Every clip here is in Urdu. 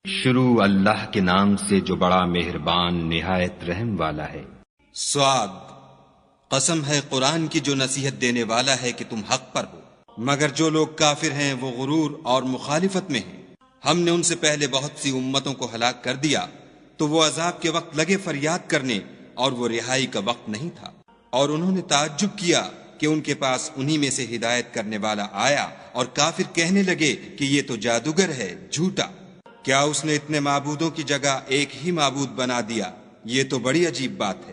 شروع اللہ کے نام سے جو بڑا مہربان نہایت رحم والا ہے۔ صاد، قسم ہے قرآن کی جو نصیحت دینے والا ہے کہ تم حق پر ہو، مگر جو لوگ کافر ہیں وہ غرور اور مخالفت میں ہیں۔ ہم نے ان سے پہلے بہت سی امتوں کو ہلاک کر دیا تو وہ عذاب کے وقت لگے فریاد کرنے اور وہ رہائی کا وقت نہیں تھا، اور انہوں نے تعجب کیا کہ ان کے پاس انہی میں سے ہدایت کرنے والا آیا، اور کافر کہنے لگے کہ یہ تو جادوگر ہے، جھوٹا۔ کیا اس نے اتنے معبودوں کی جگہ ایک ہی معبود بنا دیا؟ یہ تو بڑی عجیب بات ہے۔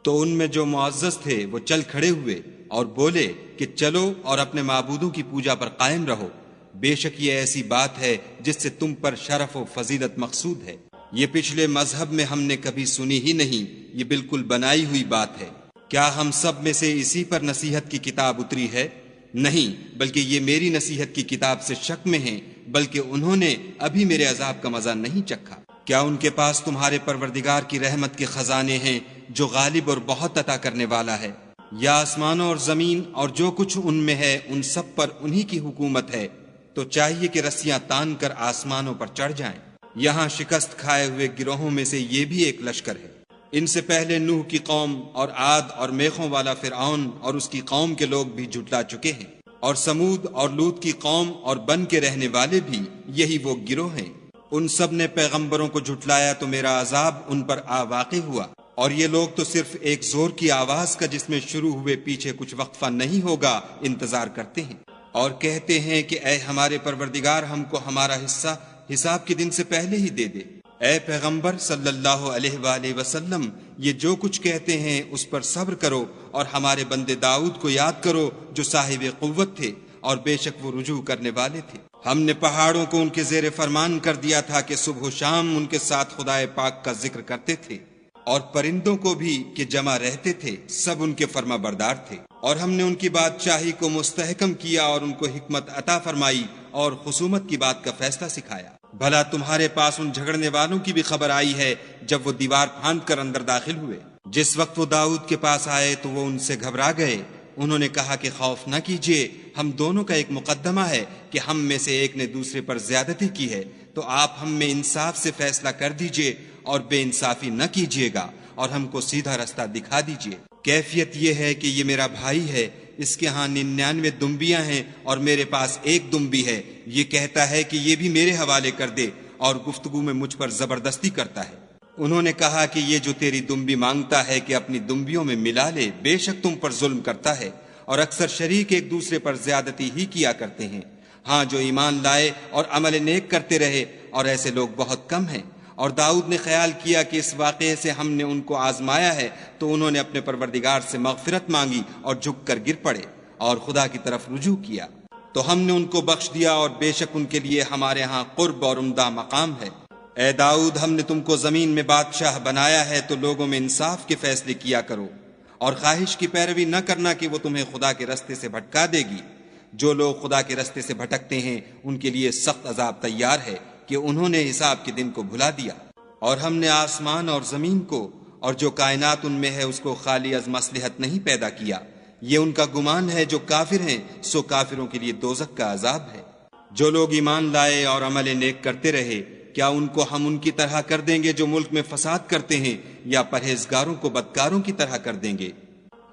تو ان میں جو معزز تھے وہ چل کھڑے ہوئے اور بولے کہ چلو اور اپنے معبودوں کی پوجا پر قائم رہو، بے شک یہ ایسی بات ہے جس سے تم پر شرف و فضیلت مقصود ہے۔ یہ پچھلے مذہب میں ہم نے کبھی سنی ہی نہیں، یہ بالکل بنائی ہوئی بات ہے۔ کیا ہم سب میں سے اسی پر نصیحت کی کتاب اتری ہے؟ نہیں، بلکہ یہ میری نصیحت کی کتاب سے شک میں ہیں، بلکہ انہوں نے ابھی میرے عذاب کا مزہ نہیں چکھا۔ کیا ان کے پاس تمہارے پروردگار کی رحمت کے خزانے ہیں جو غالب اور بہت عطا کرنے والا ہے؟ یا آسمانوں اور زمین اور جو کچھ ان میں ہے ان سب پر انہی کی حکومت ہے، تو چاہیے کہ رسیاں تان کر آسمانوں پر چڑھ جائیں۔ یہاں شکست کھائے ہوئے گروہوں میں سے یہ بھی ایک لشکر ہے۔ ان سے پہلے نوح کی قوم اور عاد اور میخوں والا فرعون اور اس کی قوم کے لوگ بھی جھٹلا چکے ہیں، اور سمود اور لوط کی قوم اور بن کے رہنے والے بھی یہی وہ گروہ ہیں۔ ان سب نے پیغمبروں کو جھٹلایا تو میرا عذاب ان پر آ واقع ہوا، اور یہ لوگ تو صرف ایک زور کی آواز کا جس میں شروع ہوئے پیچھے کچھ وقفہ نہیں ہوگا انتظار کرتے ہیں، اور کہتے ہیں کہ اے ہمارے پروردگار ہم کو ہمارا حصہ حساب کے دن سے پہلے ہی دے دے۔ اے پیغمبر صلی اللہ علیہ وآلہ وسلم، یہ جو کچھ کہتے ہیں اس پر صبر کرو، اور ہمارے بندے داؤد کو یاد کرو جو صاحب قوت تھے اور بے شک وہ رجوع کرنے والے تھے۔ ہم نے پہاڑوں کو ان کے زیر فرمان کر دیا تھا کہ صبح و شام ان کے ساتھ خدائے پاک کا ذکر کرتے تھے، اور پرندوں کو بھی کہ جمع رہتے تھے، سب ان کے فرما بردار تھے۔ اور ہم نے ان کی بادشاہی کو مستحکم کیا اور ان کو حکمت عطا فرمائی اور خصومت کی بات کا فیصلہ سکھایا۔ بھلا تمہارے پاس ان جھگڑنے والوں کی بھی خبر آئی ہے جب وہ دیوار پھاند کر اندر داخل ہوئے؟ جس وقت وہ داؤد کے پاس آئے تو وہ ان سے گھبرا گئے۔ انہوں نے کہا کہ خوف نہ کیجیے، ہم دونوں کا ایک مقدمہ ہے کہ ہم میں سے ایک نے دوسرے پر زیادتی کی ہے، تو آپ ہم میں انصاف سے فیصلہ کر دیجیے اور بے انصافی نہ کیجیے گا، اور ہم کو سیدھا رستہ دکھا دیجیے۔ کیفیت یہ ہے کہ یہ میرا بھائی ہے، اس کے ہاں 99 دمبیاں ہیں اور میرے پاس ایک دمبی ہے۔ یہ کہتا ہے کہ یہ بھی میرے حوالے کر دے، اور گفتگو میں مجھ پر زبردستی کرتا ہے۔ انہوں نے کہا کہ یہ جو تیری دمبی مانگتا ہے کہ اپنی دمبیوں میں ملا لے، بے شک تم پر ظلم کرتا ہے، اور اکثر شریک ایک دوسرے پر زیادتی ہی کیا کرتے ہیں۔ ہاں جو ایمان لائے اور عمل نیک کرتے رہے، اور ایسے لوگ بہت کم ہیں۔ اور داؤد نے خیال کیا کہ اس واقعے سے ہم نے ان کو آزمایا ہے، تو انہوں نے اپنے پروردگار سے مغفرت مانگی اور جھک کر گر پڑے اور خدا کی طرف رجوع کیا، تو ہم نے ان کو بخش دیا، اور بے شک ان کے لیے ہمارے ہاں قرب اور عمدہ مقام ہے۔ اے داؤد، ہم نے تم کو زمین میں بادشاہ بنایا ہے، تو لوگوں میں انصاف کے فیصلے کیا کرو، اور خواہش کی پیروی نہ کرنا کہ وہ تمہیں خدا کے رستے سے بھٹکا دے گی۔ جو لوگ خدا کے رستے سے بھٹکتے ہیں ان کے لیے سخت عذاب تیار ہے کہ انہوں نے حساب کے دن کو بھلا دیا۔ اور ہم نے آسمان اور زمین کو اور جو کائنات ان میں ہے اس کو خالی از مصلحت نہیں پیدا کیا۔ یہ ان کا گمان ہے جو کافر ہیں، سو کافروں کے لیے دوزخ کا عذاب ہے۔ جو لوگ ایمان لائے اور عمل نیک کرتے رہے، کیا ان کو ہم ان کی طرح کر دیں گے جو ملک میں فساد کرتے ہیں، یا پرہیزگاروں کو بدکاروں کی طرح کر دیں گے؟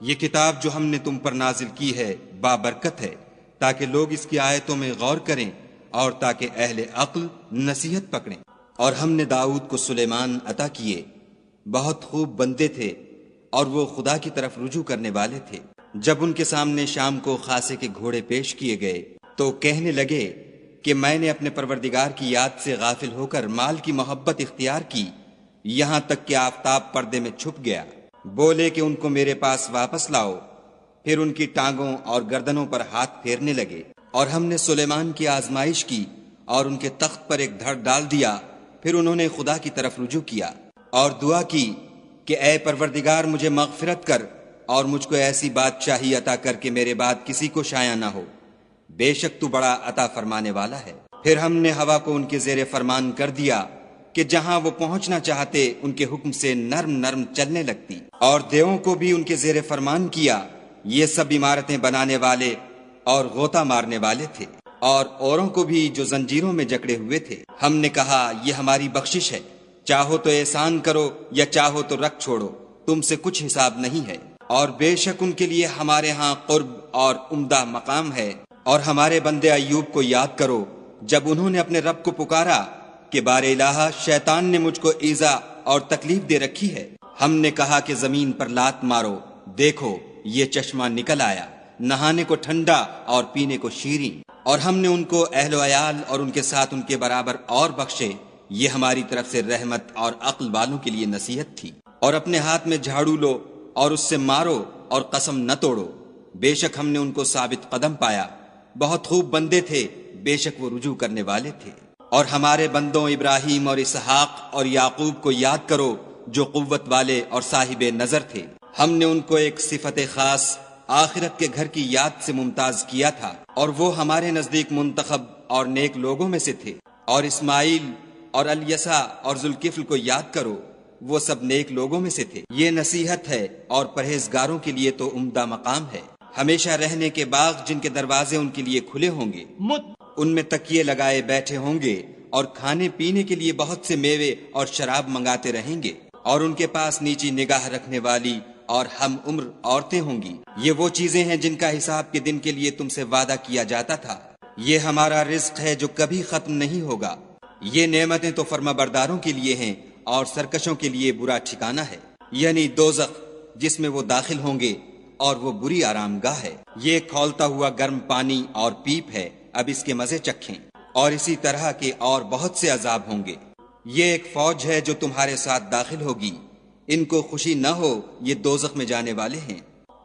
یہ کتاب جو ہم نے تم پر نازل کی ہے بابرکت ہے، تاکہ لوگ اس کی آیتوں میں غور کریں اور تاکہ اہل عقل نصیحت پکڑیں۔ اور ہم نے داؤد کو سلیمان عطا کیے، بہت خوب بندے تھے، اور وہ خدا کی طرف رجوع کرنے والے تھے۔ جب ان کے سامنے شام کو خاصے کے گھوڑے پیش کیے گئے تو کہنے لگے کہ میں نے اپنے پروردگار کی یاد سے غافل ہو کر مال کی محبت اختیار کی، یہاں تک کہ آفتاب پردے میں چھپ گیا۔ بولے کہ ان کو میرے پاس واپس لاؤ، پھر ان کی ٹانگوں اور گردنوں پر ہاتھ پھیرنے لگے۔ اور ہم نے سلیمان کی آزمائش کی اور ان کے تخت پر ایک دھڑ ڈال دیا، پھر انہوں نے خدا کی طرف رجوع کیا اور دعا کی کہ اے پروردگار مجھے مغفرت کر اور مجھ کو ایسی بادشاہی عطا کر کہ میرے بعد کسی کو شایع نہ ہو، بے شک تو بڑا عطا فرمانے والا ہے۔ پھر ہم نے ہوا کو ان کے زیر فرمان کر دیا کہ جہاں وہ پہنچنا چاہتے ان کے حکم سے نرم نرم چلنے لگتی، اور دیووں کو بھی ان کے زیر فرمان کیا، یہ سب عمارتیں بنانے والے اور غوطہ مارنے والے تھے۔ اور اوروں کو بھی جو زنجیروں میں جکڑے ہوئے تھے۔ ہم نے کہا یہ ہماری بخشش ہے، چاہو تو احسان کرو یا چاہو تو رکھ چھوڑو، تم سے کچھ حساب نہیں ہے، اور بے شک ان کے لیے ہمارے ہاں قرب اور عمدہ مقام ہے۔ اور ہمارے بندے ایوب کو یاد کرو جب انہوں نے اپنے رب کو پکارا کہ بار الہ شیطان نے مجھ کو ایذا اور تکلیف دے رکھی ہے۔ ہم نے کہا کہ زمین پر لات مارو، دیکھو یہ چشمہ نکل آیا، نہانے کو ٹھنڈا اور پینے کو شیریں، اور ہم نے ان کو اہل و عیال اور ان کے ساتھ ان کے برابر اور بخشے۔ یہ ہماری طرف سے رحمت اور عقل والوں کے لیے نصیحت تھی۔ اور اپنے ہاتھ میں جھاڑو لو اور اس سے مارو اور قسم نہ توڑو، بے شک ہم نے ان کو ثابت قدم پایا، بہت خوب بندے تھے، بے شک وہ رجوع کرنے والے تھے۔ اور ہمارے بندوں ابراہیم اور اسحاق اور یعقوب کو یاد کرو جو قوت والے اور صاحب نظر تھے۔ ہم نے ان کو ایک صفت خاص آخرت کے گھر کی یاد سے ممتاز کیا تھا، اور وہ ہمارے نزدیک منتخب اور نیک لوگوں میں سے تھے۔ اور اسماعیل اور الیسع اور ذوالکفل کو یاد کرو، وہ سب نیک لوگوں میں سے تھے۔ یہ نصیحت ہے اور پرہیزگاروں کے لیے تو عمدہ مقام ہے۔ ہمیشہ رہنے کے باغ جن کے دروازے ان کے لیے کھلے ہوں گے، ان میں تکیے لگائے بیٹھے ہوں گے، اور کھانے پینے کے لیے بہت سے میوے اور شراب منگاتے رہیں گے، اور ان کے پاس نیچی نگاہ رکھنے والی اور ہم عمر عورتیں ہوں گی۔ یہ وہ چیزیں ہیں جن کا حساب کے دن کے لیے تم سے وعدہ کیا جاتا تھا۔ یہ ہمارا رزق ہے جو کبھی ختم نہیں ہوگا۔ یہ نعمتیں تو فرما برداروں کے لیے ہیں اور سرکشوں کے لیے برا ٹھکانہ ہے، یعنی دوزخ جس میں وہ داخل ہوں گے، اور وہ بری آرام گاہ ہے۔ یہ کھولتا ہوا گرم پانی اور پیپ ہے، اب اس کے مزے چکھیں۔ اور اسی طرح کے اور بہت سے عذاب ہوں گے۔ یہ ایک فوج ہے جو تمہارے ساتھ داخل ہوگی، ان کو خوشی نہ ہو یہ دوزخ میں جانے والے ہیں۔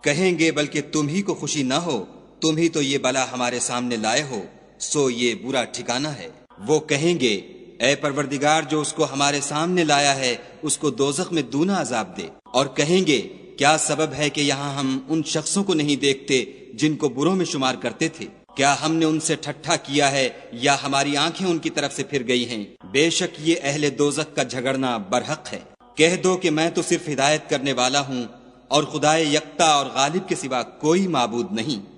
کہیں گے بلکہ تم ہی کو خوشی نہ ہو، تم ہی تو یہ بلا ہمارے سامنے لائے ہو، سو یہ برا ٹھکانہ ہے۔ وہ کہیں گے اے پروردگار جو اس کو ہمارے سامنے لایا ہے اس کو دوزخ میں دونا عذاب دے۔ اور کہیں گے کیا سبب ہے کہ یہاں ہم ان شخصوں کو نہیں دیکھتے جن کو بروں میں شمار کرتے تھے؟ کیا ہم نے ان سے ٹھٹھا کیا ہے یا ہماری آنکھیں ان کی طرف سے پھر گئی ہیں؟ بے شک یہ اہل دوزخ کا جھگڑنا برحق ہے۔ کہہ دو کہ میں تو صرف ہدایت کرنے والا ہوں، اور خدائے یکتا اور غالب کے سوا کوئی معبود نہیں۔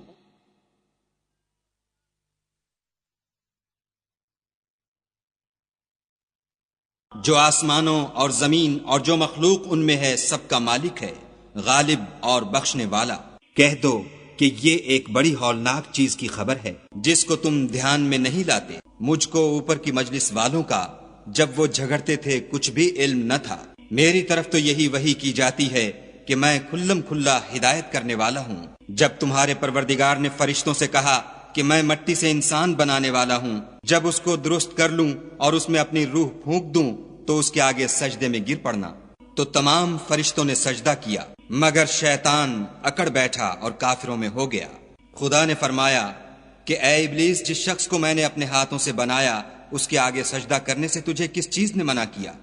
جو آسمانوں اور زمین اور جو مخلوق ان میں ہے سب کا مالک ہے، غالب اور بخشنے والا۔ کہہ دو کہ یہ ایک بڑی ہولناک چیز کی خبر ہے جس کو تم دھیان میں نہیں لاتے۔ مجھ کو اوپر کی مجلس والوں کا جب وہ جھگڑتے تھے کچھ بھی علم نہ تھا۔ میری طرف تو یہی وحی کی جاتی ہے کہ میں کھلم کھلا ہدایت کرنے والا ہوں۔ جب تمہارے پروردگار نے فرشتوں سے کہا کہ میں مٹی سے انسان بنانے والا ہوں، جب اس کو درست کر لوں اور اس میں اپنی روح پھونک دوں تو اس کے آگے سجدے میں گر پڑنا، تو تمام فرشتوں نے سجدہ کیا مگر شیطان اکڑ بیٹھا اور کافروں میں ہو گیا۔ خدا نے فرمایا کہ اے ابلیس، جس شخص کو میں نے اپنے ہاتھوں سے بنایا اس کے آگے سجدہ کرنے سے تجھے کس چیز نے منع کیا؟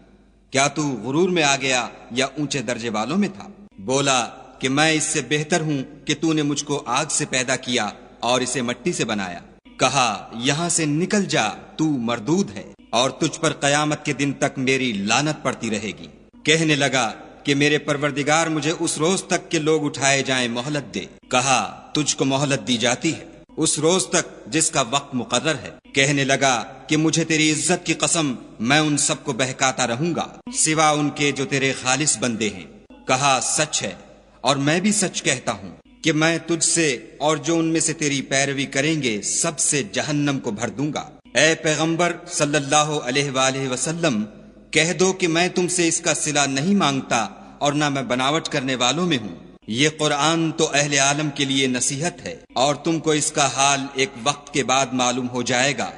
کیا تو غرور میں آ گیا یا اونچے درجے والوں میں تھا؟ بولا کہ میں اس سے بہتر ہوں کہ تو نے مجھ کو آگ سے پیدا کیا اور اسے مٹی سے بنایا۔ کہا یہاں سے نکل جا، تو مردود ہے، اور تجھ پر قیامت کے دن تک میری لعنت پڑتی رہے گی۔ کہنے لگا کہ میرے پروردگار مجھے اس روز تک کہ لوگ اٹھائے جائیں مہلت دے۔ کہا تجھ کو مہلت دی جاتی ہے اس روز تک جس کا وقت مقرر ہے۔ کہنے لگا کہ مجھے تیری عزت کی قسم میں ان سب کو بہکاتا رہوں گا سوا ان کے جو تیرے خالص بندے ہیں۔ کہا سچ ہے اور میں بھی سچ کہتا ہوں کہ میں تجھ سے اور جو ان میں سے تیری پیروی کریں گے سب سے جہنم کو بھر دوں گا۔ اے پیغمبر صلی اللہ علیہ وآلہ وسلم، کہہ دو کہ میں تم سے اس کا صلہ نہیں مانگتا اور نہ میں بناوٹ کرنے والوں میں ہوں۔ یہ قرآن تو اہل عالم کے لیے نصیحت ہے، اور تم کو اس کا حال ایک وقت کے بعد معلوم ہو جائے گا۔